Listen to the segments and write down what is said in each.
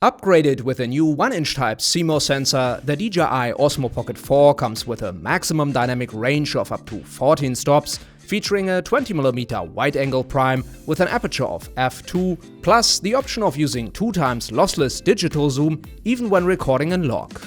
Upgraded with a new 1-inch type CMOS sensor, the DJI OSMO Pocket 4 comes with a maximum dynamic range of up to 14 stops, featuring a 20mm wide-angle prime with an aperture of f2, plus the option of using 2x lossless digital zoom even when recording in log.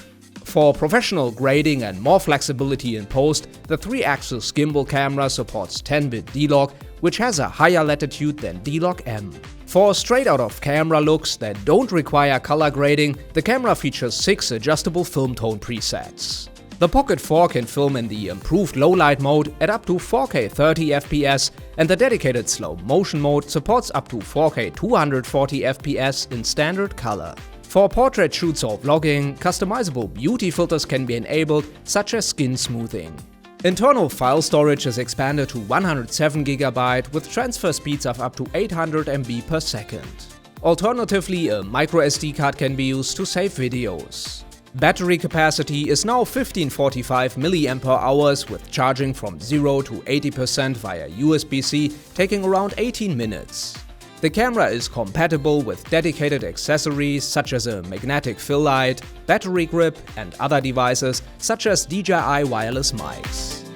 For professional grading and more flexibility in post, the 3-axis gimbal camera supports 10-bit D-Log, which has a higher latitude than D-Log M. For straight-out-of-camera looks that don't require color grading, the camera features 6 adjustable film tone presets. The Pocket 4 can film in the improved low-light mode at up to 4K 30fps, and the dedicated slow-motion mode supports up to 4K 240fps in standard color. For portrait shoots or vlogging, customizable beauty filters can be enabled, such as skin smoothing. Internal file storage is expanded to 107GB with transfer speeds of up to 800 MB per second. Alternatively, a microSD card can be used to save videos. Battery capacity is now 1545 mAh with charging from 0 to 80% via USB-C, taking around 18 minutes. The camera is compatible with dedicated accessories such as a magnetic fill light, battery grip, and other devices such as DJI wireless mics.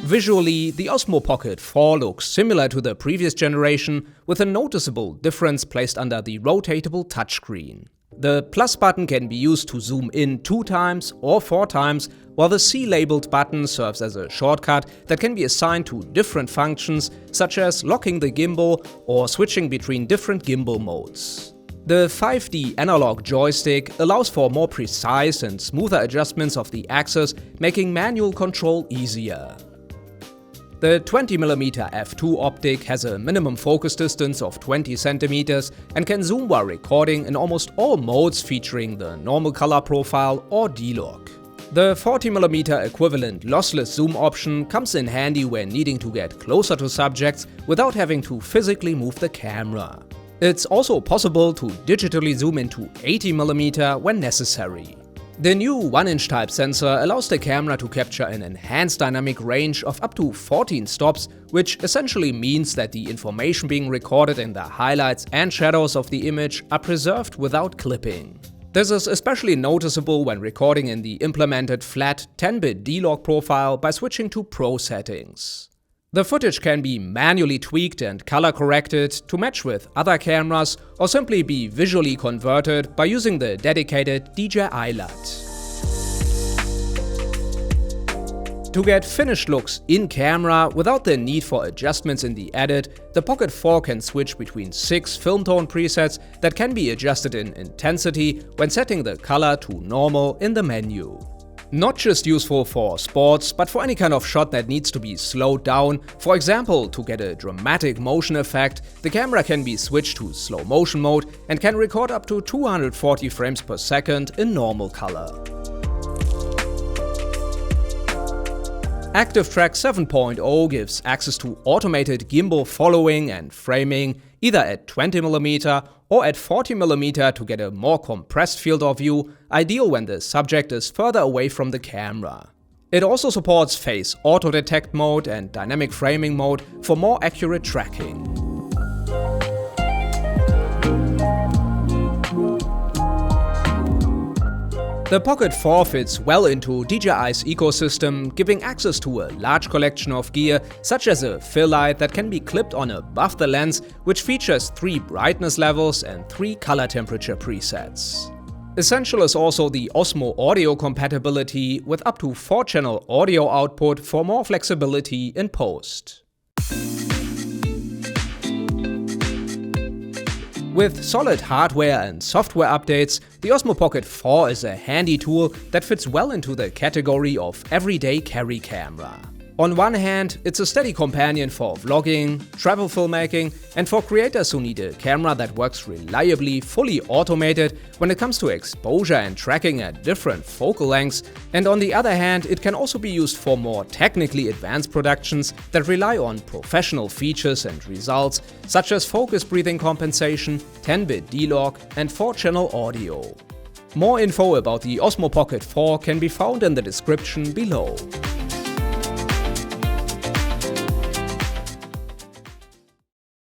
Visually, the OSMO Pocket 4 looks similar to the previous generation, with a noticeable difference placed under the rotatable touchscreen. The plus button can be used to zoom in 2 times or 4 times, while the C-labeled button serves as a shortcut that can be assigned to different functions, such as locking the gimbal or switching between different gimbal modes. The 5D analog joystick allows for more precise and smoother adjustments of the axis, making manual control easier. The 20mm f2 optic has a minimum focus distance of 20 cm and can zoom while recording in almost all modes, featuring the normal color profile or D-Log. The 40mm equivalent lossless zoom option comes in handy when needing to get closer to subjects without having to physically move the camera. It's also possible to digitally zoom into 80mm when necessary. The new 1-inch type sensor allows the camera to capture an enhanced dynamic range of up to 14 stops, which essentially means that the information being recorded in the highlights and shadows of the image are preserved without clipping. This is especially noticeable when recording in the implemented flat 10-bit D-Log profile by switching to Pro settings. The footage can be manually tweaked and color corrected to match with other cameras, or simply be visually converted by using the dedicated DJI LUT. To get finished looks in camera without the need for adjustments in the edit, the Pocket 4 can switch between 6 film tone presets that can be adjusted in intensity when setting the color to normal in the menu. Not just useful for sports, but for any kind of shot that needs to be slowed down. For example, to get a dramatic motion effect, the camera can be switched to slow motion mode and can record up to 240 frames per second in normal color. ActiveTrack 7.0 gives access to automated gimbal following and framing, either at 20mm or at 40mm to get a more compressed field of view, ideal when the subject is further away from the camera. It also supports phase auto detect mode and dynamic framing mode for more accurate tracking. The Pocket 4 fits well into DJI's ecosystem, giving access to a large collection of gear, such as a fill light that can be clipped on above the lens, which features 3 brightness levels and 3 color temperature presets. Essential is also the OSMO audio compatibility with up to 4-channel audio output for more flexibility in post. With solid hardware and software updates, the OSMO Pocket 4 is a handy tool that fits well into the category of everyday carry camera. On one hand, it's a steady companion for vlogging, travel filmmaking, and for creators who need a camera that works reliably, fully automated when it comes to exposure and tracking at different focal lengths, and on the other hand, it can also be used for more technically advanced productions that rely on professional features and results, such as focus breathing compensation, 10-bit D-Log, and 4-channel audio. More info about the OSMO Pocket 4 can be found in the description below.